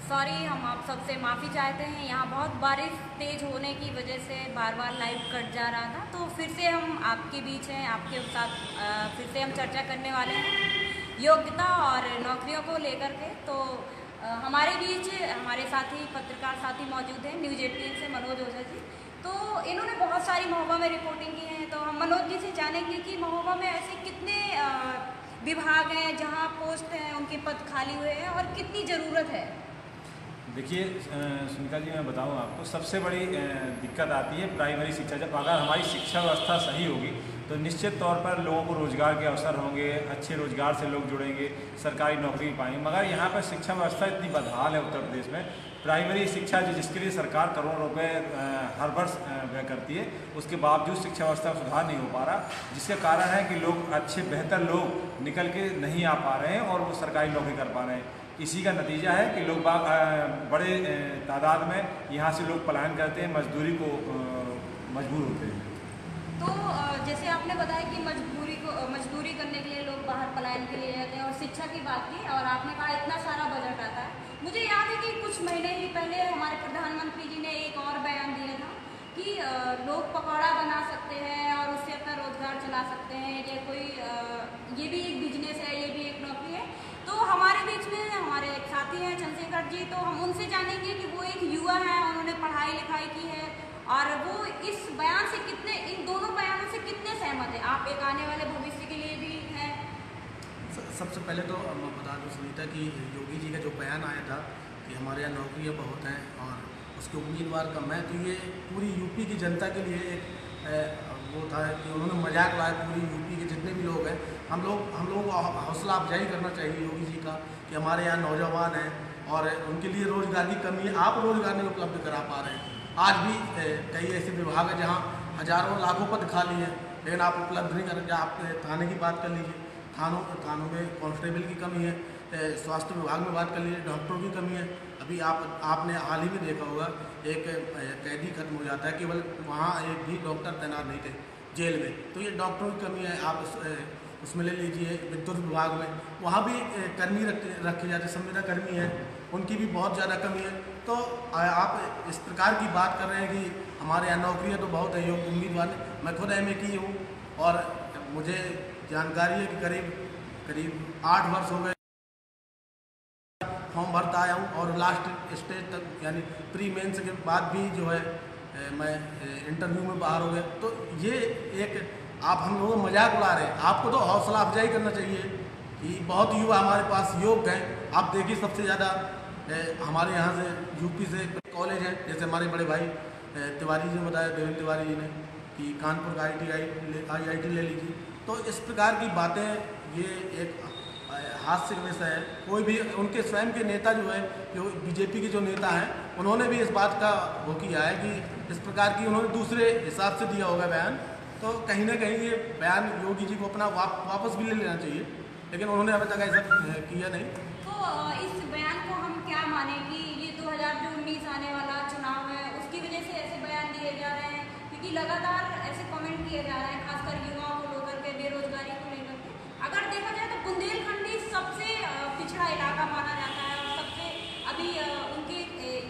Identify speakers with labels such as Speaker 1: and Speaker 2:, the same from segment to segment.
Speaker 1: Sorry, हम आप सबसे माफ़ी चाहते हैं। यहाँ बहुत बारिश तेज़ होने की वजह से बार बार लाइव कट जा रहा था, तो फिर से हम आपके बीच हैं, आपके साथ फिर से हम चर्चा करने वाले हैं योग्यता और नौकरियों को लेकर के। तो हमारे बीच हमारे साथी पत्रकार साथी मौजूद हैं न्यूज़ 18 से मनोज ओझा जी। तो इन्होंने बहुत सारी महोबा में रिपोर्टिंग की है, तो हम मनोज जी से जानेंगे कि महोबा में ऐसे कितने विभाग हैं जहाँ पोस्ट हैं उनके पद खाली हुए हैं और कितनी ज़रूरत है।
Speaker 2: देखिए सुनीता जी, मैं बताऊं आपको, सबसे बड़ी दिक्कत आती है प्राइमरी शिक्षा। जब अगर हमारी शिक्षा व्यवस्था सही होगी तो निश्चित तौर पर लोगों को रोज़गार के अवसर होंगे, अच्छे रोज़गार से लोग जुड़ेंगे, सरकारी नौकरी पाएंगे। मगर यहाँ पर शिक्षा व्यवस्था इतनी बदहाल है उत्तर प्रदेश में। प्राइमरी शिक्षा जिसके लिए सरकार करोड़ों रुपए हर वर्ष व्यय करती है, उसके बावजूद शिक्षा व्यवस्था में सुधार नहीं हो पा रहा, जिसका कारण है कि लोग अच्छे बेहतर लोग निकल के नहीं आ पा रहे हैं और वो सरकारी नौकरी कर पा रहे हैं। इसी का नतीजा है कि लोग बड़े तादाद में यहाँ से लोग पलायन करते हैं, मजदूरी को मजबूर होते हैं।
Speaker 1: तो जैसे आपने बताया कि मजदूरी करने के लिए लोग बाहर पलायन के लिए जाते हैं और शिक्षा की बात की, और आपने कहा इतना सारा बजट आता है। मुझे याद है कि कुछ महीने ही पहले हमारे प्रधानमंत्री जी ने एक और बयान दिया था कि लोग पकौड़ा बना सकते हैं और उससे अपना रोजगार चला सकते हैं, या कोई ये भी एक बिजनेस है, ये भी एक नौकरी है। तो हमारे बीच में हमारे एक साथी हैं चंद्रशेखर जी, तो हम उनसे जानेंगे कि वो एक युवा है, उन्होंने पढ़ाई लिखाई की है और वो इस बयान से कितने, इन दोनों बयानों से कितने सहमत हैं। आप एक आने वाले भविष्य के लिए भी हैं।
Speaker 3: सबसे पहले तो मैं बता दूं सुनीता कि योगी जी का जो बयान आया था कि हमारे यहाँ नौकरियाँ बहुत हैं और उसके उम्मीदवार कम है, तो ये पूरी यूपी की जनता के लिए एक वो था कि उन्होंने मजाक लाया पूरी यूपी के जितने भी लोग हैं। हम लोगों को हौसला अफजाई करना चाहिए योगी जी का कि हमारे यहाँ नौजवान हैं और उनके लिए रोज़गार की कमी है, आप रोज़गार नहीं उपलब्ध करा पा रहे हैं। आज भी कई ऐसे विभाग हैं जहाँ हजारों लाखों पद खाली हैं, लेकिन आप उपलब्ध नहीं कर रहे। आप थाने की बात कर लीजिए, थानों में कांस्टेबल की कमी है, स्वास्थ्य विभाग में बात कर लीजिए, डॉक्टरों की कमी है। अभी आपने हाल ही में देखा होगा, एक कैदी खत्म हो जाता है, केवल वहाँ एक भी डॉक्टर तैनात नहीं थे जेल में, तो ये डॉक्टरों की कमी है। आप उसमें ले लीजिए विद्युत विभाग में, वहाँ भी कर्मी रखे जाते, संविदा कर्मी हैं, उनकी भी बहुत ज़्यादा कमी है। तो आप इस प्रकार की बात कर रहे हैं कि हमारे यहाँ नौकरियाँ तो बहुत है, योग्य उम्मीदवार। मैं खुद MA की हूँ और मुझे जानकारी है कि करीब 8 वर्ष हो गए फॉर्म भरता आया हूँ और लास्ट स्टेज तक यानी प्री मेंस के बाद भी जो है मैं इंटरव्यू में बाहर हो गया। तो ये एक आप हम लोगों को मजाक उड़ा रहे हैं। आपको तो हौसला अफजाई करना चाहिए कि बहुत युवा हमारे पास योग्य हैं। आप देखिए सबसे ज़्यादा हमारे यहाँ से यूपी से कॉलेज हैं, जैसे हमारे बड़े भाई तिवारी जी ने बताया, देवेंद्र तिवारी जी ने, कि कानपुर का IIT ले लीजिए। तो इस प्रकार की बातें ये एक हास्य विषय है। कोई भी उनके स्वयं के नेता जो है, जो BJP के जो नेता हैं, उन्होंने भी इस बात का वो किया है कि इस प्रकार की उन्होंने दूसरे हिसाब से दिया होगा बयान। तो कहीं ना कहीं ये बयान योगी जी को अपना वापस भी ले लेना चाहिए, लेकिन उन्होंने अभी तक ऐसा किया नहीं।
Speaker 1: तो इस बयान को हम क्या माने कि ये 2019 आने वाला चुनाव है, उसकी वजह से ऐसे बयान दिए जा रहे हैं? क्योंकि लगातार ऐसे कमेंट किए जा रहे हैं, खासकर युवाओं को लेकर के, बेरोजगारी को लेकर के। अगर देखा जाए तो बुंदेलखंड ही सबसे पिछड़ा इलाका माना जाता है और सबसे अभी उनके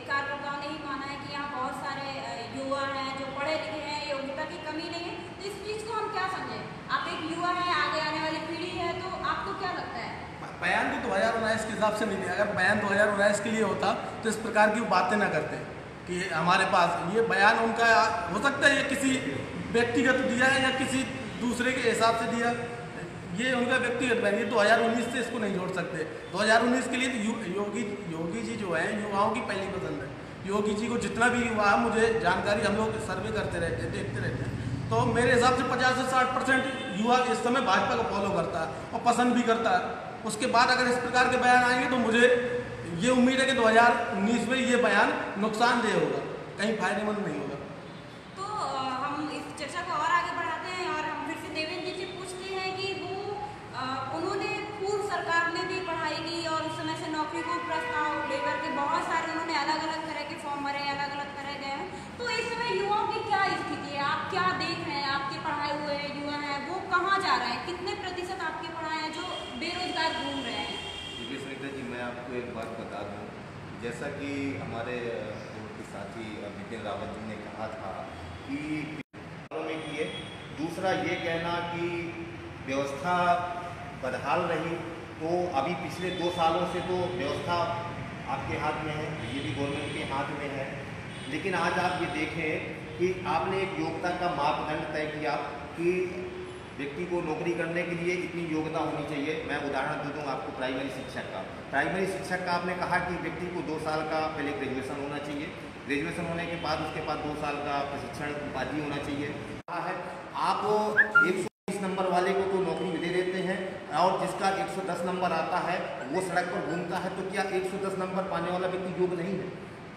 Speaker 1: कार्यकर्ताओं ने ही माना है कि यहाँ बहुत सारे युवा हैं जो पढ़े लिखे हैं, योग्यता की कमी नहीं है। तो इस चीज़ को हम क्या समझें? आप एक युवा हैं, आगे आने वाली पीढ़ी है, तो आपको क्या लगता है?
Speaker 3: बयान तो 2019 के हिसाब से नहीं दिया। अगर बयान 2019 के लिए होता तो इस प्रकार की बातें ना करते कि हमारे पास ये बयान उनका हो सकता है ये किसी व्यक्तिगत दिया है या किसी दूसरे के हिसाब से दिया, ये उनका व्यक्तिगत बयान। ये 2019 से इसको नहीं जोड़ सकते। 2019 के लिए तो योगी जी जो है युवाओं की पहली पसंद है। योगी जी को जितना भी युवा, मुझे जानकारी, हम लोग सर्वे करते रहते हैं, देखते रहते हैं, तो मेरे हिसाब से 50 से 60% युवा इस समय भाजपा को फॉलो करता है और पसंद भी करता है। उसके बाद अगर इस प्रकार के बयान आएंगे तो मुझे ये उम्मीद है कि 2019 में ये बयान नुकसानदेह होगा, कहीं फायदेमंद नहीं होगा।
Speaker 1: तो हम इस चर्चा को और आगे बढ़ाते हैं और हम फिर से देवेंद्र जी से पूछते हैं कि वो उन्होंने पूर्व सरकार में भी पढ़ाई की और उस समय से नौकरी को प्रस्ताव लेकर के बहुत सारे उन्होंने अलग अलग तरह के फॉर्म भरे, अलग अलग तरह गए हैं। तो इस समय युवाओं की क्या स्थिति है? आप क्या देख रहे हैं? आपके पढ़ाए हुए युवा हैं, वो कहाँ जा रहे हैं? कितने प्रतिशत आपके पढ़ाए हैं जो बेरोजगार घूम रहे हैं?
Speaker 4: देखिए सुनीता जी, मैं आपको एक बात बता दूं, जैसा कि हमारे पूर्व साथी बिपिन रावत जी ने कहा था कि में किए, दूसरा ये कहना कि व्यवस्था बदहाल रही, तो अभी पिछले 2 सालों से तो व्यवस्था आपके हाथ में है, ये भी गवर्नमेंट के हाथ में है। लेकिन आज आप ये देखें कि आपने एक योग्यता का मापदंड तय किया कि व्यक्ति को नौकरी करने के लिए इतनी योग्यता होनी चाहिए। मैं उदाहरण दे दूँ आपको प्राइमरी शिक्षक का। प्राइमरी शिक्षक का आपने कहा कि व्यक्ति को 2 साल का पहले ग्रेजुएशन होना चाहिए, ग्रेजुएशन होने के बाद उसके बाद 2 साल का प्रशिक्षण उपाधि होना चाहिए। है आप 120 नंबर वाले को तो नौकरी दे देते हैं और जिसका 110 नंबर आता है वो सड़क पर घूमता है, तो क्या 110 नंबर पाने वाला व्यक्ति योग्य नहीं है?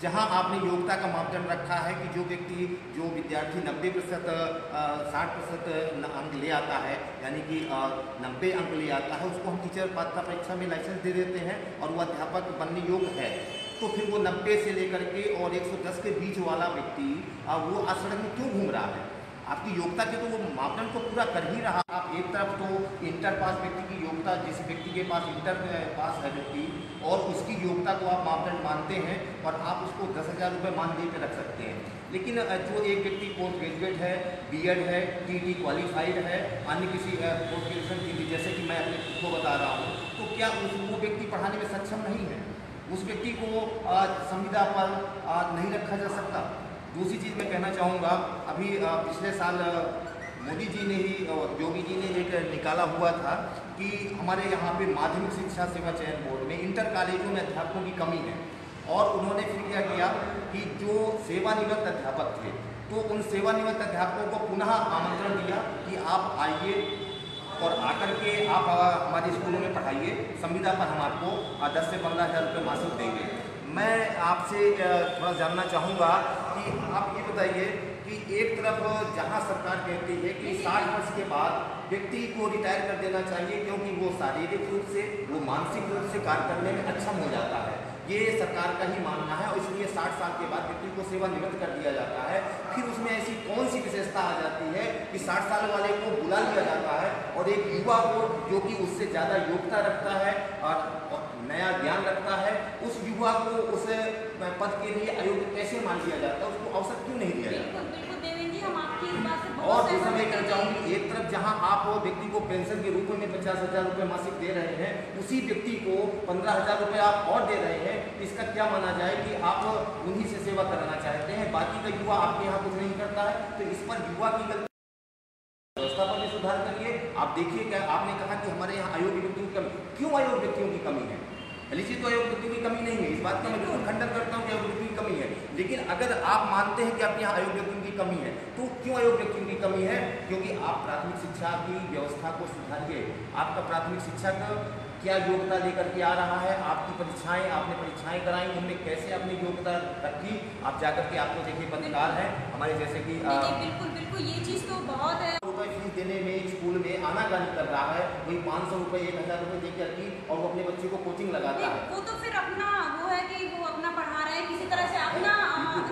Speaker 4: जहां आपने योग्यता का मापदंड रखा है कि जो विद्यार्थी 90% 60% अंक ले आता है, यानी कि 90 अंक ले आता है, उसको हम टीचर पात्रता परीक्षा में लाइसेंस दे देते हैं और वो अध्यापक बनने योग्य है। तो फिर वो 90 से लेकर के और 110 के बीच वाला व्यक्ति वो आज सड़क में क्यों घूम रहा है? आपकी योग्यता के तो वो मापदंड को पूरा कर ही रहा। आप एक तरफ तो इंटर पास व्यक्ति की योग्यता, जिस व्यक्ति के पास इंटर पास है व्यक्ति और उसकी योग्यता को आप मापदंड मानते हैं और आप उसको 10,000 रुपये मानदेय पे रख सकते हैं। लेकिन जो एक व्यक्ति पोस्ट ग्रेजुएट है, बीएड है, टीटी क्वालिफाइड है, अन्य किसी पोस्ट ग्रेजुएशन टीटी, जैसे कि मैं अपने खुद को बता रहा हूँ, तो क्या वो व्यक्ति पढ़ाने में सक्षम नहीं है? उस व्यक्ति को संविदा पर नहीं रखा जा सकता। दूसरी चीज़ मैं कहना चाहूँगा, अभी पिछले साल मोदी जी ने ही, योगी जी ने एक निकाला हुआ था कि हमारे यहाँ पे माध्यमिक शिक्षा सेवा चयन बोर्ड में इंटर कॉलेजों में अध्यापकों की कमी है और उन्होंने फिर क्या किया कि जो सेवानिवृत्त अध्यापक थे तो उन सेवानिवृत्त अध्यापकों को पुनः आमंत्रण दिया कि आप आइए और आकर के आप हमारे स्कूलों में पढ़ाइए, संविदा पर हम आपको 10 से 15,000 रुपये मासिक देंगे। मैं आपसे थोड़ा जानना चाहूँगा कि आप ये बताइए कि एक तरफ जहाँ सरकार कहती है कि 60 वर्ष के बाद व्यक्ति को रिटायर कर देना चाहिए क्योंकि वो शारीरिक रूप से, वो मानसिक रूप से कार्य करने में अक्षम हो जाता है, ये सरकार का ही मानना है और इसलिए 60 साल के बाद व्यक्ति को सेवानिवृत्त कर दिया जाता है। फिर उसमें ऐसी कौन सी विशेषता आ जाती है कि 60 साल वाले को बुला लिया जाता है और एक युवा को जो कि उससे ज़्यादा योग्यता रखता है और नया ज्ञान रखता है, उस युवा को उस पद के लिए अयोग्य कैसे मान लिया जाता है? उसको अवसर क्यों नहीं दिया जाता?
Speaker 1: बिल्कुल देवेंद्र जी, हम आपकी इस बात से
Speaker 4: और
Speaker 1: बहुत
Speaker 4: दूसरा मैं
Speaker 1: सहमत
Speaker 4: कहना चाहूँगी, एक तरफ जहां आप व्यक्ति को पेंशन के रूप में 50,000 रुपये मासिक दे रहे हैं, उसी व्यक्ति को 15,000 रुपये आप और दे रहे हैं, इसका क्या माना जाए कि आप उन्हीं से सेवा कराना चाहते हैं, बाकी का युवा आपके यहाँ कुछ नहीं करता है? तो इस पर युवा की गलती, व्यवस्था पर भी सुधार करिए। आप देखिए, क्या आपने कहा कि हमारे यहाँ अयोग्य व्यक्तियों की कमी, क्यों अयोग्य व्यक्तियों की कमी है? लीजिए, तो अयोग्य व्यक्तियों की कमी नहीं है, इस बात का मैं बिल्कुल खंडन करता हूँ कि अयोग्य व्यक्तियों की कमी है। लेकिन अगर आप मानते हैं कि आपके यहाँ अयोग्य व्यक्तियों की कमी है, तो क्यों अयोग्य व्यक्तियों की कमी है? क्योंकि आप प्राथमिक शिक्षा की व्यवस्था को सुधारिए। आपका प्राथमिक शिक्षक क्या योग्यता लेकर के आ रहा है? आपकी परीक्षाएं, आपने परीक्षाएं कराई, उनमें कैसे अपनी योग्यता रखी? आप जाकर के आपको देखिए, पत्रकार हैं हमारे जैसे कि
Speaker 1: बिल्कुल बिल्कुल, ये चीज़ तो बहुत है।
Speaker 4: रुपये फीस देने में स्कूल में आनाकानी कर रहा है, वही 500 रुपये 1,000 रुपये देकर की और वो अपने बच्चे को कोचिंग लगाता है।
Speaker 1: वो तो फिर अपना वो है कि वो अपना पढ़ा रहे हैं, किसी तरह से अपना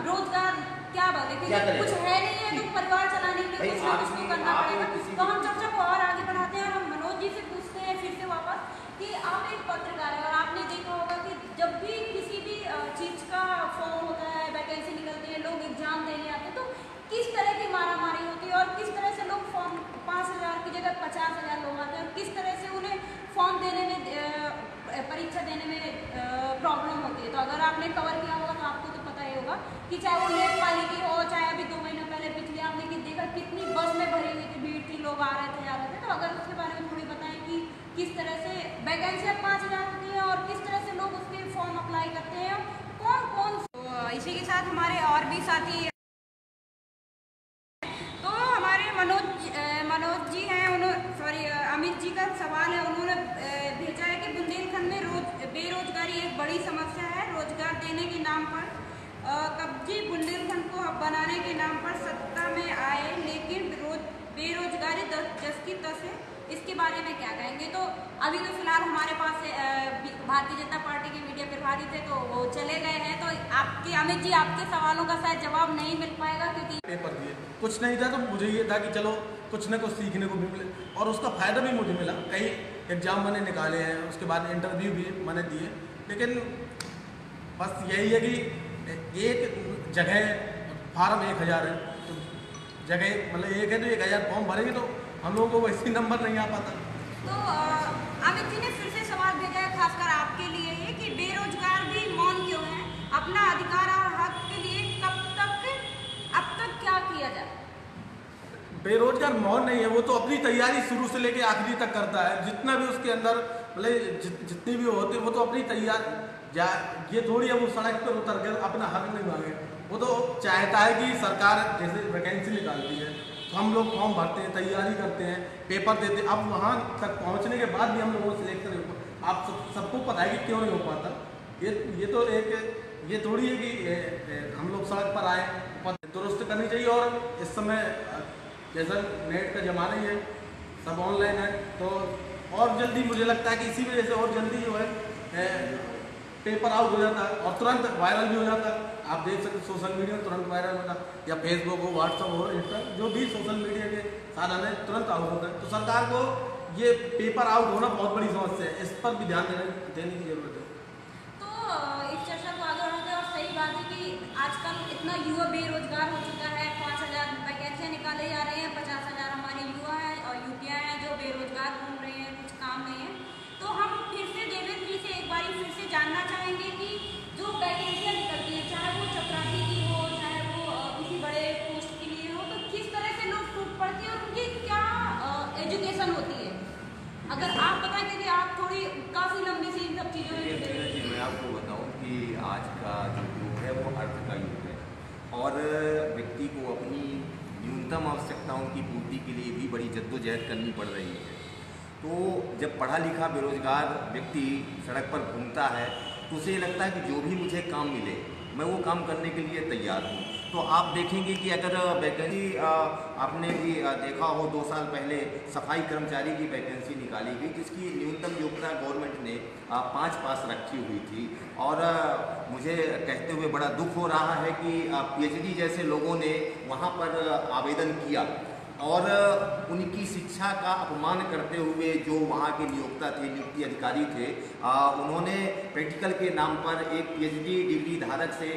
Speaker 1: रोजगार क्या बोले, क्योंकि कुछ है नहीं है तो परिवार चलाने के लिए कुछ ना कुछ तो करना पड़ेगा। तो हम चर्चा को और आगे बढ़ाते हैं और हम मनोज जी से पूछते हैं फिर से वापस कि आप एक पत्रकार है और आपने देखा होगा कि जब भी किसी भी चीज़ का फॉर्म होता है, वैकेंसी निकलती है, लोग एग्जाम देने आते हैं, तो किस तरह की मारामारी होती है और किस तरह से लोग फॉर्म 5,000 की जगह 50,000 लोग आते हैं और किस तरह से उन्हें फॉर्म देने में, परीक्षा देने में प्रॉब्लम होती है। तो अगर आपने कवर किया होगा तो आपको तो पता ही होगा कि चाहे वो लेट वाली की हो, चाहे अभी 2 महीने पहले पिछले आपने देखा कितनी बस में भरी हुई थी, भीड़ थी, लोग आ रहे थे, जा रहे थे। तो अगर उसके बारे में थोड़ी बताएं कि किस तरह से वैकेंसियाँ 5,000 होती हैं और किस तरह से लोग उसके फॉर्म अप्लाई करते हैं, कौन कौन। तो इसी के साथ हमारे और भी साथी, तो हमारे मनोज जी हैं, अमित जी का सवाल है, उन्होंने भेजा है कि बुंदेलखंड में बेरोजगारी एक बड़ी समस्या है। रोजगार देने के नाम पर कब्जी बुंदेलखंड को बनाने के नाम पर सत्ता में आए, लेकिन बेरोजगारी जस की तस है। इसके बारे में क्या कहेंगे? तो अभी तो फिलहाल हमारे पास भारतीय जनता पार्टी के मीडिया प्रभारी थे, तो वो चले गए हैं। तो आपके अमित जी, आपके सवालों का शायद जवाब नहीं मिल पाएगा क्योंकि
Speaker 3: पेपर दिए, कुछ नहीं था। तो मुझे ये था कि चलो कुछ ना कुछ सीखने को भी मिले और उसका फ़ायदा भी मुझे मिला। कई एग्ज़ाम मैंने निकाले हैं, उसके बाद इंटरव्यू भी मैंने दिए, लेकिन बस यही है कि एक जगह फार्म 1000 है, तो जगह मतलब एक है तो 1000 फॉर्म भरेंगे तो हम लोगों को वैसे नंबर नहीं आ पाता।
Speaker 1: तो अमित जी ने फिर से सवाल भेजा है खासकर आपके लिए ये कि बेरोजगार भी मौन क्यों है, अपना अधिकार और हक के लिए अब तक क्या किया जाए?
Speaker 3: बेरोजगार मौन नहीं है, वो तो अपनी तैयारी शुरू से लेके आखिरी तक करता है, जितना भी उसके अंदर मतलब जितनी भी होती है वो तो अपनी तैयारी, ये थोड़ी है वो सड़क पर उतर कर अपना हक नहीं मांगे। वो तो चाहता है कि सरकार जैसे वैकेंसी निकालती है तो हम लोग फॉर्म भरते हैं, तैयारी करते हैं, पेपर देते हैं। अब वहाँ तक पहुँचने के बाद भी हम लोगों को सिलेक्शन हो, आप सबको पता है कि क्यों नहीं हो पाता। ये तो एक ये थोड़ी है कि हम लोग सड़क पर आए, दुरुस्त करनी चाहिए। और इस समय जैसा नेट का ज़माना ही है, सब ऑनलाइन है, तो और जल्दी मुझे लगता है कि इसी वजह से और जल्दी जो है पेपर आउट हो जाता है और तुरंत वायरल भी हो जाता है। आप देख सकते सोशल मीडिया तुरंत वायरल होता है, या फेसबुक हो, व्हाट्सअप हो, इंस्टा, जो भी सोशल मीडिया के साधन है तुरंत आउट होता है। तो सरकार को ये पेपर आउट होना बहुत बड़ी समस्या है, इस पर भी ध्यान देने की जरूरत है।
Speaker 1: तो इस चर्चा को आगे बढ़ाते हैं और सही बात है कि आजकल इतना युवा बेरोजगार हो चुका है, 5000 वैकेंसियाँ निकाले जा रहे हैं, 50,000 हमारे युवा हैं और युवतियाँ हैं जो बेरोजगार घूम रहे हैं, कुछ काम नहीं है। तो हम फिर से देवेंद्र जी से एक बार फिर से जानना चाहेंगे कि जो वैकेंसियाँ निकलती हैं, चाहे वो चपरासी की हो, चाहे वो किसी बड़े पोस्ट के लिए हो, तो किस तरह से लोग टूट पड़ते हैं और उनकी क्या एजुकेशन होती है? अगर आप बताएं कि आप थोड़ी काफ़ी लंबी सी इन सब चीज़ों में जुड़े हुए हैं।
Speaker 5: मैं आपको बताऊं कि आज का जो युग है वो अर्थ का युग है और व्यक्ति को अपनी न्यूनतम आवश्यकताओं की पूर्ति के लिए भी बड़ी जद्दोजहद करनी पड़ रही है। तो जब पढ़ा लिखा बेरोजगार व्यक्ति सड़क पर घूमता है तो उसे लगता है कि जो भी मुझे काम मिले मैं वो काम करने के लिए तैयार हूँ। तो आप देखेंगे कि अगर वैकेंसी आपने भी देखा हो 2 साल पहले सफाई कर्मचारी की वैकेंसी निकाली गई जिसकी न्यूनतम योग्यता गवर्नमेंट ने 5 पास रखी हुई थी। और मुझे कहते हुए बड़ा दुख हो रहा है कि पीएचडी जैसे लोगों ने वहाँ पर आवेदन किया और उनकी शिक्षा का अपमान करते हुए जो वहाँ के नियोक्ता थे, नियुक्ति अधिकारी थे, उन्होंने प्रैक्टिकल के नाम पर एक पीएचडी डिग्री धारक से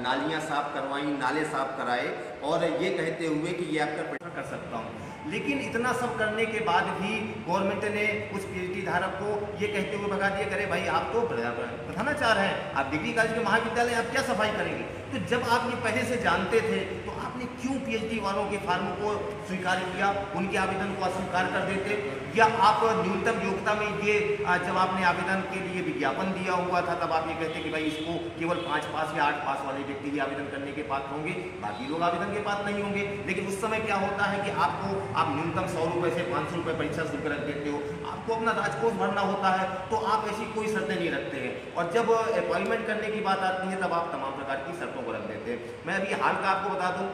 Speaker 5: नालियाँ साफ करवाई, नाले साफ कराए और ये कहते हुए कि ये आपका
Speaker 4: कर सकता हूँ। लेकिन इतना सब करने के बाद भी गवर्नमेंट ने उस पीएचडी धारक को ये कहते हुए भगा दिया, करे भाई आप तो प्रधानाचार्य हैं, आप डिग्री कॉलेज के महाविद्यालय आप क्या सफाई करेंगे? तो जब आप ये पहले से जानते थे तो आपने क्यों पीएचडी वालों के फार्म को स्वीकार किया, उनके आवेदन को अस्वीकार कर देते? या आप न्यूनतम योग्यता में ये जब आपने आवेदन के लिए विज्ञापन दिया हुआ था तब आप ये कहते कि भाई इसको केवल 5 पास या 8 पास वाले व्यक्ति ही आवेदन करने के पात्र होंगे, बाकी लोग आवेदन के पात्र नहीं होंगे। लेकिन उस समय क्या होता है कि आप न्यूनतम 100 रुपये से 500 रुपये परीक्षा शुल्क रख देते हो, आपको अपना राजकोष भरना होता है, तो आप ऐसी कोई शर्तें नहीं रखते हैं। और जब अपॉइंटमेंट करने की बात आती है तब आप तमाम प्रकार की शर्तों को रख देते हैं। मैं अभी हाल का आपको बता दूं,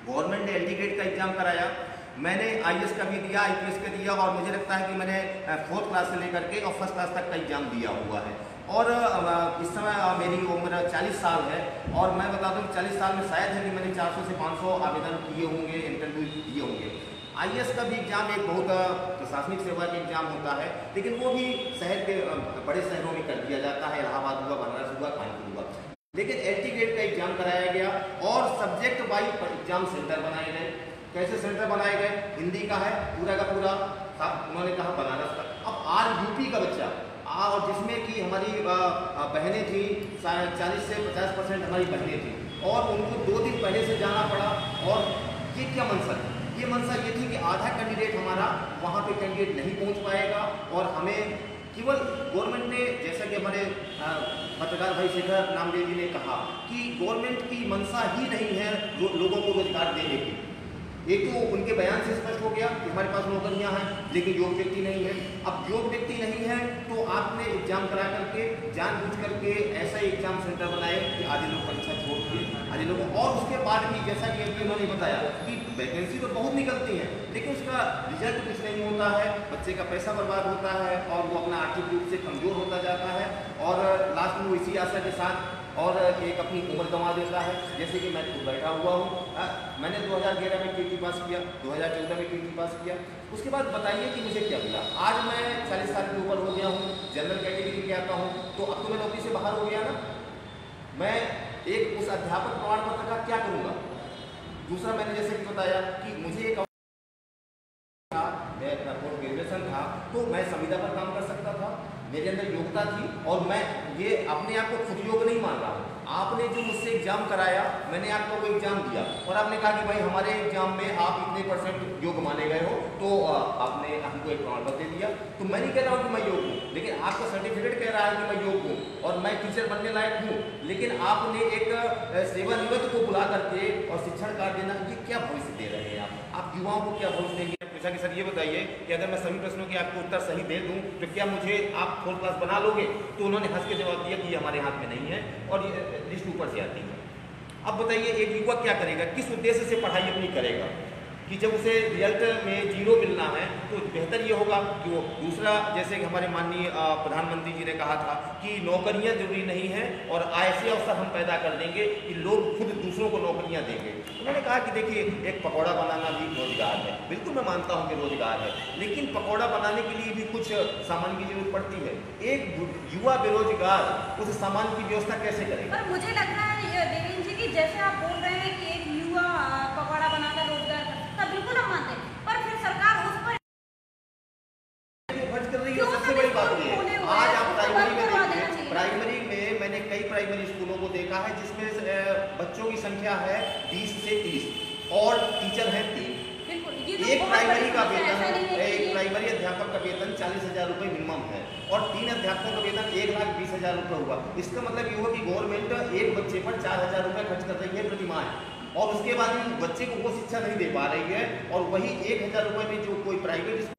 Speaker 4: गवर्नमेंट ने LD गेट का एग्जाम कराया, मैंने IAS का भी दिया, IPS का दिया और मुझे लगता है कि मैंने 4th क्लास से लेकर के और 1st क्लास तक का एग्जाम दिया हुआ है। और इस समय मेरी उम्र 40 साल है और मैं बता दूं 40 साल में शायद है कि मैंने 400 से 500 आवेदन किए होंगे, इंटरव्यू दिए होंगे। IAS का भी एग्जाम एक बहुत प्रशासनिक सेवा का एग्जाम होता है, लेकिन वो भी शहर के बड़े शहरों में कर दिया जाता है, इलाहाबाद हुआ, बनारस हुआ, कानपुर हुआ। लेकिन LT गेट का एग्जाम कराया गया और सब्जेक्ट वाइज एग्जाम सेंटर बनाए गए। कैसे सेंटर बनाए गए? हिंदी का है पूरा का पूरा, उन्होंने कहा बनारस का। अब RUP का बच्चा और जिसमें कि हमारी बहनें थी, 40 से 50% हमारी बहनें थी और उनको 2 दिन पहले से जाना पड़ा। और ये क्या मंशा है? ये मंशा ये थी कि आधा कैंडिडेट हमारा वहाँ पे कैंडिडेट नहीं पहुँच पाएगा और हमें केवल गवर्नमेंट ने, जैसा कि हमारे पत्रकार भाई शेखर नामदेव जी ने कहा कि गवर्नमेंट की मंशा ही नहीं है लोगों को रोजगार देने की। एक तो उनके बयान से स्पष्ट हो गया कि हमारे पास नौकरियां हैं लेकिन योग व्यक्ति नहीं है। अब योग व्यक्ति नहीं है तो आपने एग्जाम करा करके जानबूझ करके ऐसा एग्जाम सेंटर बनाए कि आधे लोग परीक्षा छोड़ दिए, आधे लोग। और उसके बाद भी जैसा कि अभी उन्होंने बताया कि वैकेंसी तो बहुत निकलती है लेकिन उसका रिजल्ट कुछ नहीं होता है, बच्चे का पैसा बर्बाद होता है और वो अपना आर्थिक रूप से कमजोर होता जाता है और लास्ट में वो इसी आशा के साथ और एक अपनी उम्र गंवा देता है। जैसे कि मैं खुद बैठा हुआ हूँ, मैंने 2011 में KT पास किया, 2014 में KT पास किया, उसके बाद बताइए कि मुझे क्या मिला। आज मैं 40 साल के ऊपर हो गया हूँ, जनरल कैटेगरी के आता हूँ, तो अब तो मैं नौकरी से बाहर हो गया ना।
Speaker 5: मैं एक उस अध्यापक प्रमाण पत्र का क्या करूँगा? दूसरा, मैंने जैसे कि बताया कि मुझे एक था, मेरा पोस्ट ग्रेजुएशन था, तो मैं संविदा पर काम कर सकता था, मेरे अंदर योग्यता थी, और मैं ये अपने आप को खुद योग्य नहीं मान रहा हूँ। आपने जो मुझसे एग्जाम कराया, मैंने आपको वो एग्जाम दिया और आपने कहा कि भाई हमारे एग्जाम में आप इतने % योग्य माने गए हो, तो आपने हमको एक प्रमाण पत्र दे दिया। तो मैं नहीं कह रहा हूँ कि मैं योग्य हूँ, लेकिन आपका सर्टिफिकेट कह रहा है कि मैं योग्य हूँ और मैं टीचर बनने लायक हूँ, लेकिन आपने एक सेवानिवृत्त को बुला करके और शिक्षण कार्ड देना, ये क्या भविष्य दे रहे हैं आप युवाओं को क्या भविष्य देंगे? पूछा कि सर ये बताइए कि अगर मैं सभी प्रश्नों के आपको उत्तर सही दे दूं तो क्या मुझे आप 4th क्लास बना लोगे? तो उन्होंने हंस के जवाब दिया कि ये हमारे हाथ में नहीं है और ये लिस्ट ऊपर से आती है। अब बताइए एक युवा क्या करेगा, किस उद्देश्य से पढ़ाई अपनी करेगा कि जब उसे रिजल्ट में 0 मिलना है तो बेहतर ये होगा कि वो दूसरा, जैसे कि हमारे माननीय प्रधानमंत्री जी ने कहा था कि नौकरियां जरूरी नहीं है और ऐसे अवसर हम पैदा कर देंगे कि लोग खुद दूसरों को नौकरियां देंगे। उन्होंने कहा कि देखिए एक पकौड़ा बनाना भी रोजगार है, बिल्कुल मैं मानता हूँ कि रोजगार है, लेकिन पकौड़ा बनाने के लिए भी कुछ सामान की जरूरत पड़ती है। एक युवा बेरोजगार उस सामान की व्यवस्था कैसे करेगा?
Speaker 1: पर मुझे लग रहा है देवेंद्र जी कि जैसे आप बोल रहे हैं कि एक युवा पकौड़ा बनाकर रोजगार कर सकता, बिल्कुल हम मानते हैं, पर फिर सरकार उस पर
Speaker 5: खर्च कर रही है। सबसे बड़ी बात ये है, आज आप प्राइमरी में देखिए, प्राइमरी में मैंने कई प्राइमरी स्कूलों को देखा है जिसमें बच्चों की संख्या है 20 से 30 और टीचर हैं 3। एक प्राइमरी का वेतन, एक प्राइमरी अध्यापक का वेतन 40,000 रुपये मिनिमम है और 3 अध्यापकों का वेतन 1,20,000 रुपये हुआ। इसका मतलब ये हुआ कि गवर्नमेंट एक बच्चे पर 4,000 रुपये खर्च कर रही है प्रति माह और उसके बाद भी बच्चे को वो शिक्षा नहीं दे पा रही है। और वही 1,000 रुपये में जो कोई प्राइवेट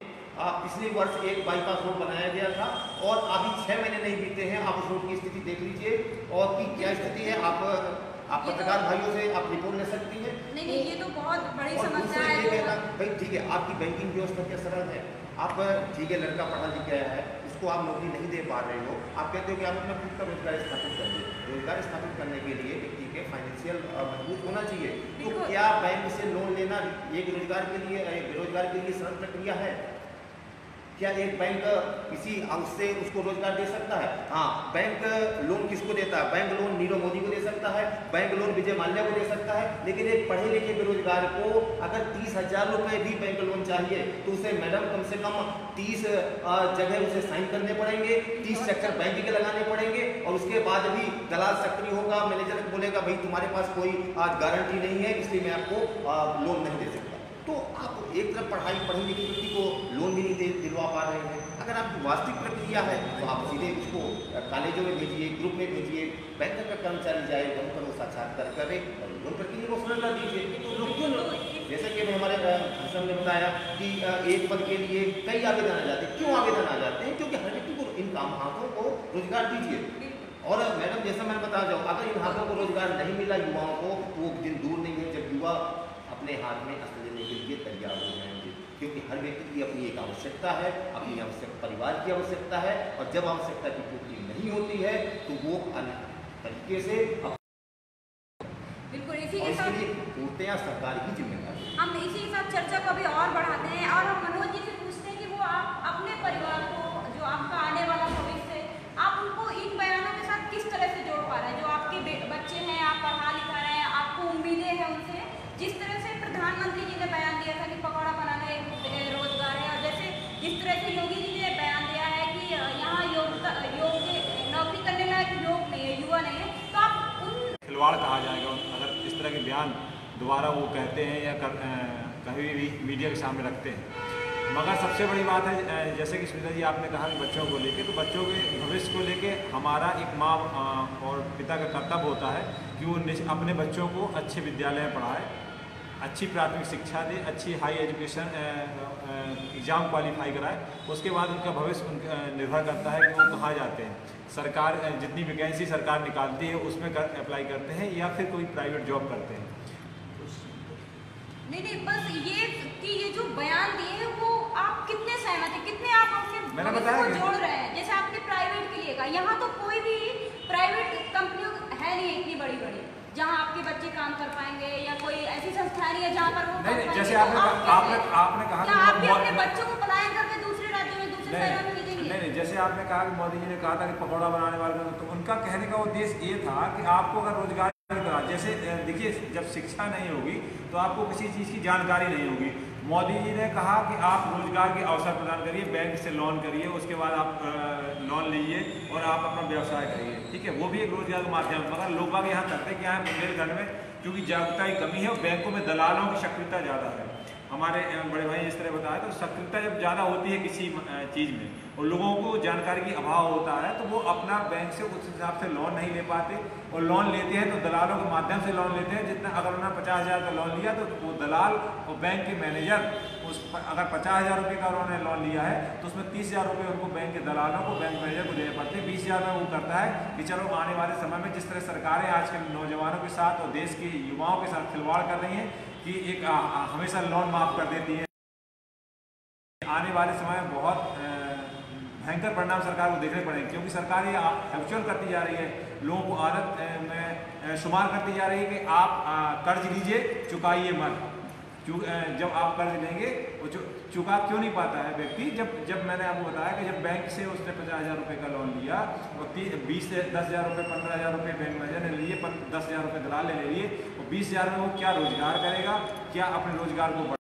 Speaker 5: पिछले वर्ष एक बाईपास रोड बनाया गया था और अभी 6 महीने नहीं बीते हैं, आप उस रोड की स्थिति देख लीजिए और की क्या स्थिति है। आप पत्रकार भाइयों से आप रिपोर्ट ले सकती हैं।
Speaker 1: नहीं, ये तो बहुत बड़ी समस्या है।
Speaker 5: ये कहना भाई ठीक है, आपकी बैंकिंग व्यवस्था क्या सरल है, आप ठीक है लड़का पढ़ा लिख गया है, उसको आप नौकरी नहीं दे पा रहे हो, आप कहते हो कि आप अपना खुद का रोजगार स्थापित कर दे। रोजगार स्थापित करने के लिए व्यक्ति के फाइनेंशियल मजबूत होना चाहिए। तो क्या बैंक से लोन लेना एक रोजगार के लिए, एक बेरोजगार के लिए सरल प्रक्रिया है? क्या एक बैंक किसी अंश से उसको रोजगार दे सकता है? हाँ, बैंक लोन किसको देता है? बैंक लोन नीरव मोदी को दे सकता है, बैंक लोन विजय माल्या को दे सकता है, लेकिन एक पढ़े लिखे बेरोजगार को अगर 30,000 रुपये भी बैंक लोन चाहिए तो उसे मैडम कम से कम 30 जगह उसे साइन करने पड़ेंगे, 30 चक्कर बैंक के लगाने पड़ेंगे और उसके बाद भी दलाल सक्रिय होगा, मैनेजर बोलेगा भाई तुम्हारे पास कोई गारंटी नहीं है इसलिए मैं आपको लोन नहीं दे सकता। तो आप एक तरफ पढ़ी लिखी व्यक्ति को लोन भी नहीं दिलवा पा रहे हैं। अगर आपकी वास्तविक प्रक्रिया है तो आप सीधे उसको कॉलेजों में भेजिए, ग्रुप में भेजिए, बैंक का कर्मचारी जाए, वहीं पर वो साक्षात्कार करे और लोन प्रक्रिया को सरल कर दीजिए। तो लोग क्यों, जैसे कि हमारे भाषण में बताया कि एक पद के लिए कई आवेदन आ जाते हैं। क्यों आवेदन आ जाते हैं? क्योंकि हर व्यक्ति को इन काम हाथों को रोजगार दीजिए। और मैडम जैसा मैं बता जाऊँ, अगर इन हाथों को रोजगार नहीं मिला युवाओं को तो वो दिन दूर नहीं है जब युवा अपने हाथ में अस्त्र लेने के लिए तैयार हो जाएंगे, क्योंकि हर व्यक्ति की अपनी एक आवश्यकता है, अपनी आवश्यकता परिवार की आवश्यकता है और जब आवश्यकता की पूर्ति नहीं होती है तो वो अन्य तरीके से
Speaker 1: बिल्कुल इसी के साथ
Speaker 5: पूर्णतया सरकार की जिम्मेदारी।
Speaker 1: हम इसी के साथ चर्चा को अभी और बढ़ाते हैं और हम मनोज जी से पूछते हैं कि वो आप अपने परिवार को, जो आपका आने वाला भविष्य, आप उनको इन बयानों के साथ किस तरह से जोड़ पा रहे हैं? जो आपके बच्चे हैं, आप पढ़ा लिखा रहे हैं, आपको उम्मीदें हैं उनसे, जिस तरह से प्रधानमंत्री जी ने बयान दिया था कि पकौड़ा बनाना एक रोजगार है और जैसे जिस तरह से योगी जी ने बयान दिया है कि यहाँ योग्य नौकरी करने लायक लोग नहीं है, युवा नहीं है, तो आप उन
Speaker 2: खिलवाड़ कहा जाएगा अगर इस तरह के बयान दोबारा वो कहते हैं या कहीं भी मीडिया के सामने रखते हैं। मगर सबसे बड़ी बात है, जैसे कि सुनीता जी आपने कहा कि बच्चों को लेके, तो बच्चों के भविष्य को लेके हमारा एक माँ और पिता का कर्तव्य होता है कि वो अपने बच्चों को अच्छे विद्यालय में पढ़ाए, अच्छी प्राथमिक शिक्षा दे, अच्छी हाई एजुकेशन एग्ज़ाम क्वालिफाई कराए। उसके बाद उनका भविष्य निर्भर करता है कि वो कहाँ जाते हैं। सरकार जितनी वैकेंसी सरकार निकालती है उसमें अप्लाई करते हैं या फिर कोई प्राइवेट जॉब करते हैं।
Speaker 1: नहीं, बस ये कि ये जो बयान दिए हैं वो आप कितने सहमत हैं, कितने आप अपने भविष्य को जोड़ रहे हैं? जैसे आपने प्राइवेट के लिए कहा, यहाँ तो कोई भी प्राइवेट कंपनियों है नहीं इतनी बड़ी जहाँ आपके बच्चे काम कर पाएंगे या कोई ऐसी संस्था नहीं है जहाँ पर वो
Speaker 2: नहीं, जैसे आपने कहा
Speaker 1: आप भी अपने बच्चों को पलायन करके दूसरे राज्यों में, दूसरे शहरों में भेजेंगे?
Speaker 2: नहीं, जैसे आपने कहा कि मोदी जी ने कहा था कि पकौड़ा बनाने वाले, तो उनका कहने का उद्देश्य ये था कि आपको अगर रोजगार करा, जैसे देखिए जब शिक्षा नहीं होगी तो आपको किसी चीज़ की जानकारी नहीं होगी। मोदी जी ने कहा कि आप रोजगार के अवसर प्रदान करिए, बैंक से लोन करिए, उसके बाद आप लोन लीजिए और आप अपना व्यवसाय करिए, ठीक है, वो भी एक रोजगार का माध्यम। मगर लोग बाग यहाँ करते क्या है, बुंदेलखंड में क्योंकि जागरूकता की कमी है और बैंकों में दलालों की सक्रियता ज़्यादा है। हमारे बड़े भाई इस तरह बताया, तो सक्रियता जब ज़्यादा होती है किसी चीज़ में और लोगों को जानकारी की अभाव होता है तो वो अपना बैंक से उस हिसाब से लोन नहीं ले पाते, और लोन लेते हैं तो दलालों के माध्यम से लोन लेते हैं। जितना अगर उन्होंने 50,000 का लोन लिया तो वो दलाल और बैंक के मैनेजर अगर 50,000 रुपये का उन्होंने लोन लिया है तो उसमें 30,000 रुपये उनको बैंक के दलालों को, बैंक मैनेजर को देने पड़ते हैं। 20,000 में वो करता है कि चलो आने वाले समय में जिस तरह सरकारें आजकल नौजवानों के साथ और देश के युवाओं के साथ खिलवाड़ कर रही हैं कि एक हमेशा लोन माफ़ कर देती है, आने वाले समय में बहुत भयंकर परिणाम सरकार को देखने पड़ेंगे, क्योंकि सरकार ये हैबिचुअल करती जा रही है, लोगों को आदत में शुमार करती जा रही है कि आप कर्ज लीजिए चुकाइए मत। जब आप कर्ज लेंगे वो चुका क्यों नहीं पाता है व्यक्ति, जब मैंने आपको बताया कि जब बैंक से उसने 50,000 रुपये का लोन लिया और 10,000 रुपये 15,000 रुपये बैंक मैनेजर ने लिए, 10,000 रुपये दलाल ने ले लिए, और 20,000 में वो क्या रोजगार करेगा, क्या अपने रोजगार को